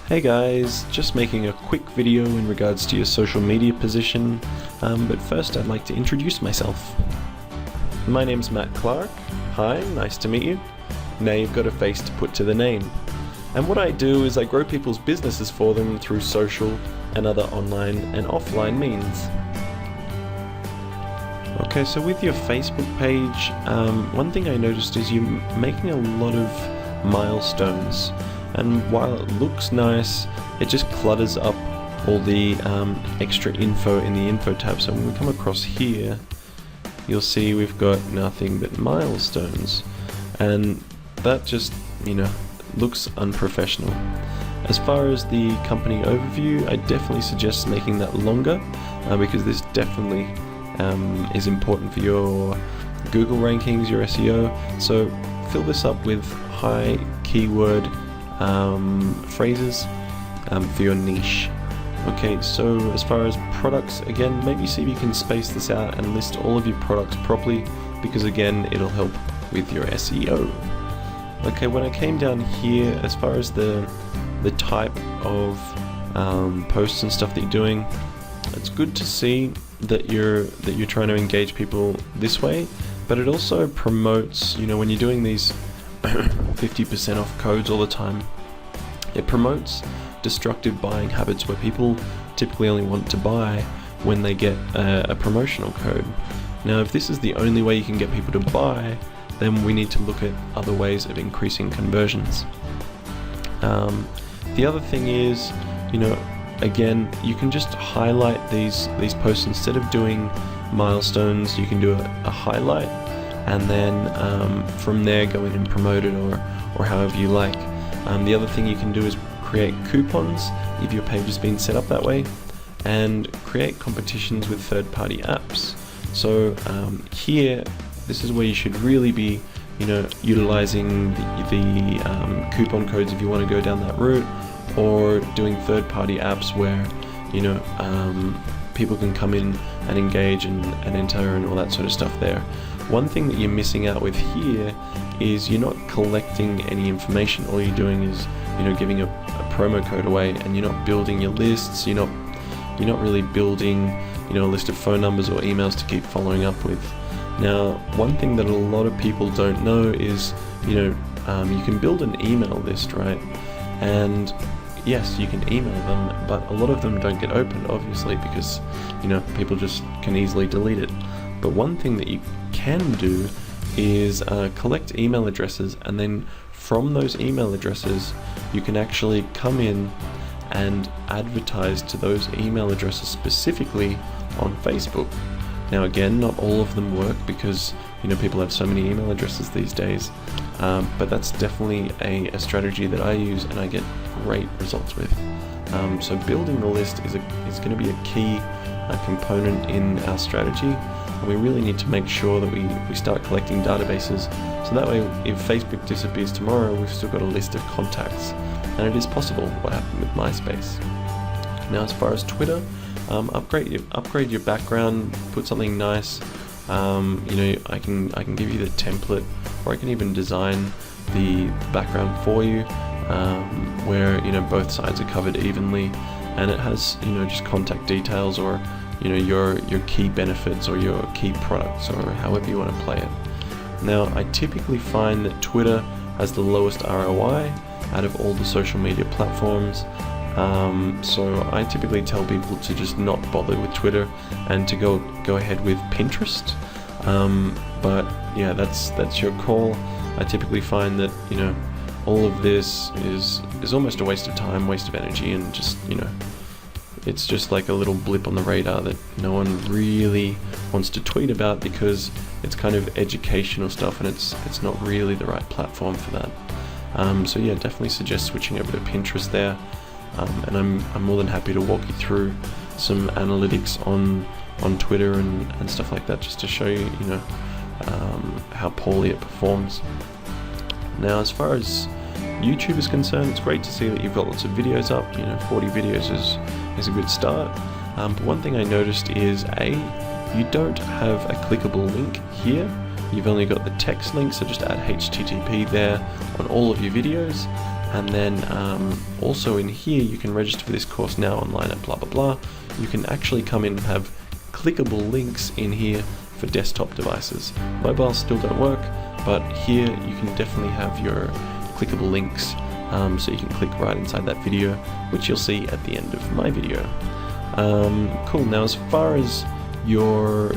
Hey guys, just making a quick video in regards to your social media position, but first I'd like to introduce myself. My name's Matt Clark. Hi, nice to meet you. Now you've got a face to put to the name. And what I do is I grow people's businesses for them through social and other online and offline means. Okay, so with your Facebook page, one thing I noticed is you're making a lot of milestones. And while it looks nice, it just clutters up all the extra info in the info tab. So when we come across here, you'll see we've got nothing but milestones. And that just, looks unprofessional. As far as the company overview, I definitely suggest making that longer because this definitely is important for your Google rankings, your SEO. So fill this up with high keyword phrases for your niche. Okay, so as far as products, again, maybe see if you can space this out and list all of your products properly, because again, it'll help with your SEO. Okay, when I came down here, as far as the type of posts and stuff that you're doing, it's good to see that you're trying to engage people this way, but it also promotes, when you're doing these 50% off codes all the time, it promotes destructive buying habits where people typically only want to buy when they get a promotional code. Now, if this is the only way you can get people to buy, then we need to look at other ways of increasing conversions. The other thing is, again, you can just highlight these posts. Instead of doing milestones, you can do a highlight, and then from there go in and promote it or however you like. The other thing you can do is create coupons if your page has been set up that way, and create competitions with third-party apps. So here, this is where you should really be utilizing the coupon codes if you want to go down that route, or doing third-party apps where people can come in and engage and enter and all that sort of stuff there. One thing that you're missing out with here is you're not collecting any information. All you're doing is giving a promo code away, and you're not building your lists. You're not really building a list of phone numbers or emails to keep following up with. Now, one thing that a lot of people don't know is you can build an email list, right? And yes, you can email them, but a lot of them don't get opened, obviously, because people just can easily delete it. But one thing that you can do is collect email addresses, and then from those email addresses you can actually come in and advertise to those email addresses specifically on Facebook. Now again, not all of them work because people have so many email addresses these days, but that's definitely a strategy that I use and I get great results with. So building the list is going to be a key component in our strategy, and we really need to make sure that we start collecting databases, so that way if Facebook disappears tomorrow, we've still got a list of contacts. And it is possible what happened with MySpace. Now, as far as Twitter, upgrade your background, put something nice. I can give you the template, or I can even design the background for you, where both sides are covered evenly, and it has just contact details, or your key benefits or your key products, or however you want to play it. Now, I typically find that Twitter has the lowest ROI out of all the social media platforms. So I typically tell people to just not bother with Twitter and to go ahead with Pinterest. But yeah, that's your call. I typically find that all of this is almost a waste of time, waste of energy, and just it's just like a little blip on the radar that no one really wants to tweet about, because it's kind of educational stuff and it's not really the right platform for that. So yeah, definitely suggest switching over to Pinterest there, and I'm more than happy to walk you through some analytics on Twitter and stuff like that, just to show you how poorly it performs. Now, as far as YouTube is concerned, it's great to see that you've got lots of videos up. 40 videos is a good start. But one thing I noticed is you don't have a clickable link here. You've only got the text link, so just add HTTP there on all of your videos. And then also in here, you can register for this course now online at blah blah blah. You can actually come in and have clickable links in here for desktop devices. Mobile still don't work, but here you can definitely have your clickable links, so you can click right inside that video, which you'll see at the end of my video. Cool. Now, as far as your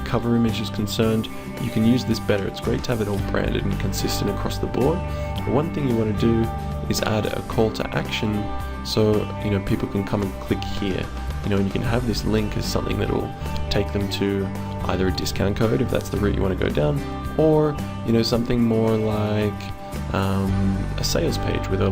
cover image is concerned, you can use this better. It's great to have it all branded and consistent across the board. But one thing you want to do is add a call to action, so people can come and click here. And you can have this link as something that will take them to either a discount code if that's the route you want to go down, or something more like a sales page with a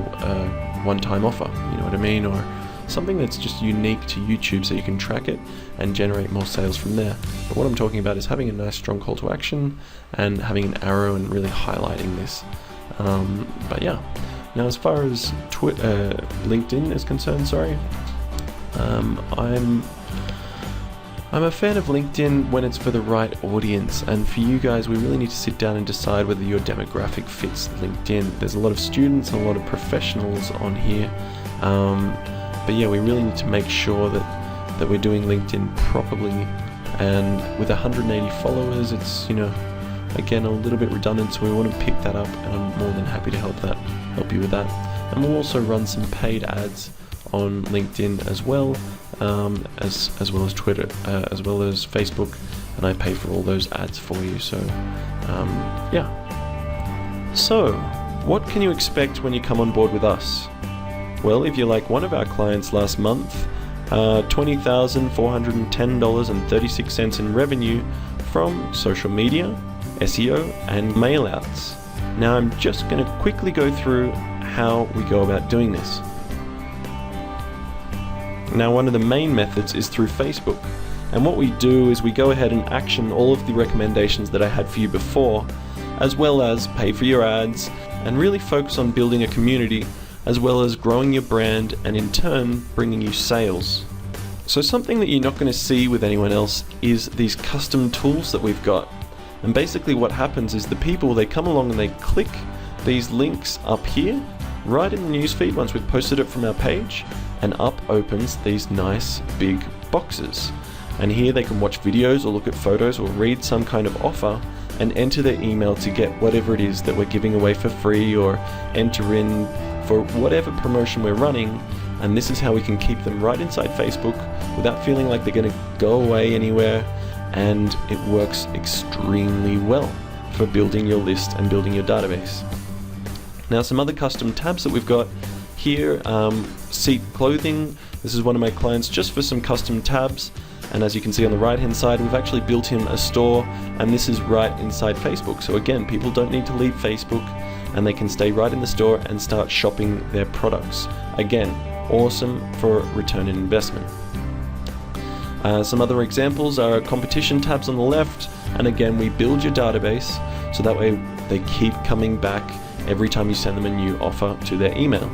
one-time offer. You know what I mean? Or something that's just unique to YouTube, so you can track it and generate more sales from there. But what I'm talking about is having a nice strong call to action and having an arrow and really highlighting this. But yeah, now as far as LinkedIn is concerned, I'm a fan of LinkedIn when it's for the right audience, and for you guys, we really need to sit down and decide whether your demographic fits LinkedIn. There's a lot of students and a lot of professionals on here, but yeah, we really need to make sure that we're doing LinkedIn properly. And with 180 followers, it's again a little bit redundant, so we want to pick that up, and I'm more than happy to help you with that. And we'll also run some paid ads on LinkedIn as well, as well as Twitter, as well as Facebook, and I pay for all those ads for you. So yeah. So what can you expect when you come on board with us? Well, if you're like one of our clients last month, $20,410.36 in revenue from social media, SEO, and mailouts. Now I'm just going to quickly go through how we go about doing this. Now, one of the main methods is through Facebook, and what we do is we go ahead and action all of the recommendations that I had for you before, as well as pay for your ads, and really focus on building a community, as well as growing your brand, and in turn bringing you sales. So something that you're not going to see with anyone else is these custom tools that we've got. And basically what happens is the people, they come along and they click these links up here right in the newsfeed once we've posted it from our page, and up opens these nice big boxes. And here they can watch videos or look at photos or read some kind of offer and enter their email to get whatever it is that we're giving away for free, or enter in for whatever promotion we're running. And this is how we can keep them right inside Facebook without feeling like they're going to go away anywhere, and it works extremely well for building your list and building your database. Now, some other custom tabs that we've got here, Seat Clothing. This is one of my clients just for some custom tabs, and as you can see on the right hand side, we've actually built him a store, and this is right inside Facebook. So again, people don't need to leave Facebook, and they can stay right in the store and start shopping their products. Again, awesome for return on investment. Some other examples are competition tabs on the left, and again, we build your database so that way they keep coming back every time you send them a new offer to their email.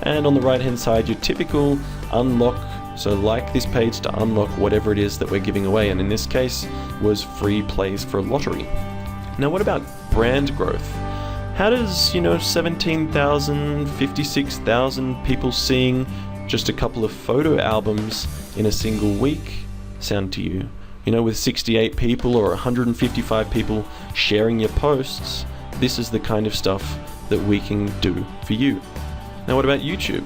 And on the right hand side, your typical unlock, so like this page to unlock whatever it is that we're giving away, and in this case was free plays for a lottery. Now, what about brand growth? How does 17,000, 56,000 people seeing just a couple of photo albums in a single week sound to you? With 68 people or 155 people sharing your posts, this is the kind of stuff that we can do for you. Now, what about YouTube?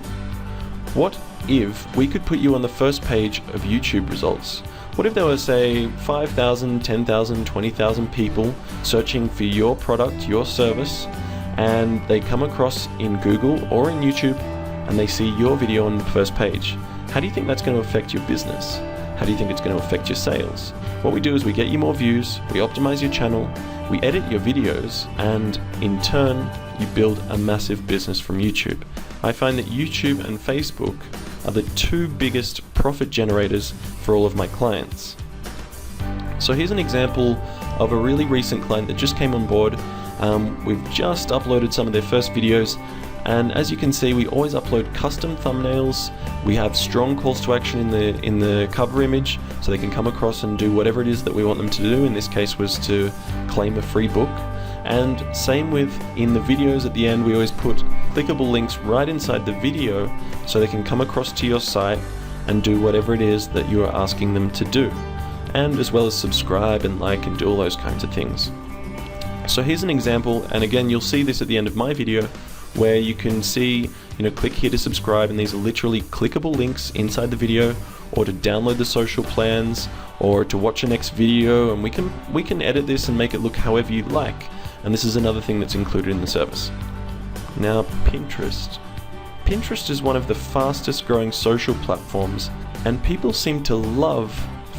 What if we could put you on the first page of YouTube results? What if there were, say, 5,000, 10,000, 20,000 people searching for your product, your service, and they come across in Google or in YouTube and they see your video on the first page? How do you think that's going to affect your business? How do you think it's going to affect your sales? What we do is we get you more views, we optimize your channel, we edit your videos, and in turn, you build a massive business from YouTube. I find that YouTube and Facebook are the two biggest profit generators for all of my clients. So here's an example of a really recent client that just came on board. We've just uploaded some of their first videos, and as you can see, we always upload custom thumbnails. We have strong calls to action in the cover image, so they can come across and do whatever it is that we want them to do. In this case was to claim a free book. And same with in the videos at the end, we always put clickable links right inside the video so they can come across to your site and do whatever it is that you are asking them to do. And as well as subscribe and like and do all those kinds of things. So here's an example, and again you'll see this at the end of my video, where you can see, click here to subscribe, and these are literally clickable links inside the video, or to download the social plans, or to watch a next video, and we can edit this and make it look however you like. And this is another thing that's included in the service. Now, Pinterest. Pinterest is one of the fastest growing social platforms, and people seem to love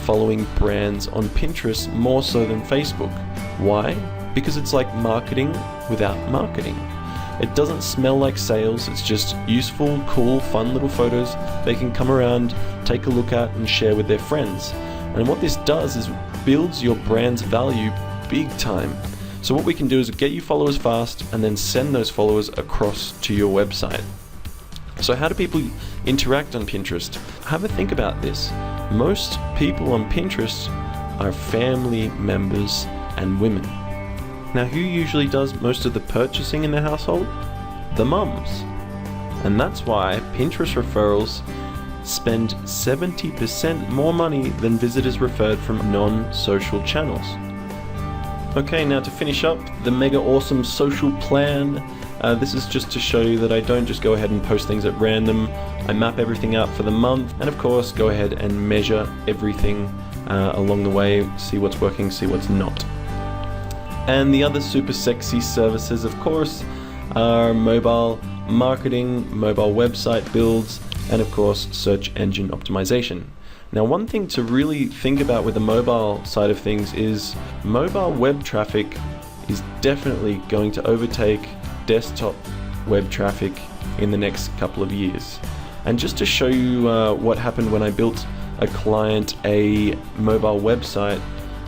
following brands on Pinterest more so than Facebook. Why? Because it's like marketing without marketing. It doesn't smell like sales, it's just useful, cool, fun little photos they can come around, take a look at and share with their friends. And what this does is builds your brand's value big time. So what we can do is get you followers fast and then send those followers across to your website. So how do people interact on Pinterest? Have a think about this. Most people on Pinterest are family members and women. Now, who usually does most of the purchasing in the household? The mums. And that's why Pinterest referrals spend 70% more money than visitors referred from non-social channels. Okay, now to finish up, the mega awesome social plan. This is just to show you that I don't just go ahead and post things at random. I map everything out for the month, and of course go ahead and measure everything along the way, see what's working, see what's not. And the other super sexy services, of course, are mobile marketing, mobile website builds, and of course search engine optimization. Now, one thing to really think about with the mobile side of things is mobile web traffic is definitely going to overtake desktop web traffic in the next couple of years. And just to show you what happened when I built a client a mobile website,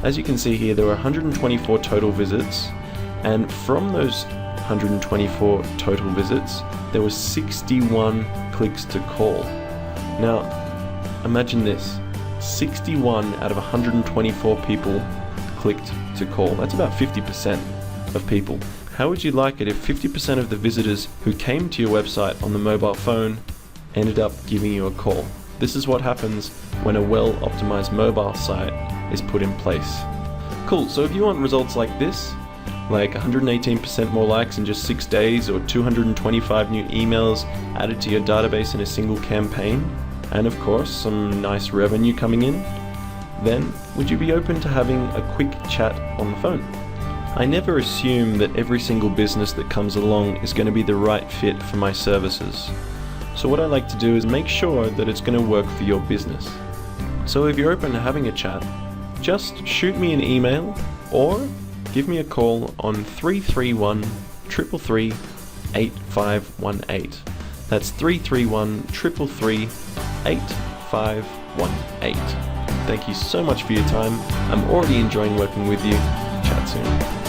as you can see here, there were 124 total visits, and from those 124 total visits, there were 61 clicks to call. Now, imagine this, 61 out of 124 people clicked to call. That's about 50% of people. How would you like it if 50% of the visitors who came to your website on the mobile phone ended up giving you a call? This is what happens when a well-optimized mobile site is put in place. Cool, so if you want results like this, like 118% more likes in just 6 days, or 225 new emails added to your database in a single campaign, and of course some nice revenue coming in, then would you be open to having a quick chat on the phone? I never assume that every single business that comes along is going to be the right fit for my services. So what I like to do is make sure that it's going to work for your business. So if you're open to having a chat, just shoot me an email or give me a call on 331 333 8518. That's 331 333 8518. Thank you so much for your time. I'm already enjoying working with you. Chat soon.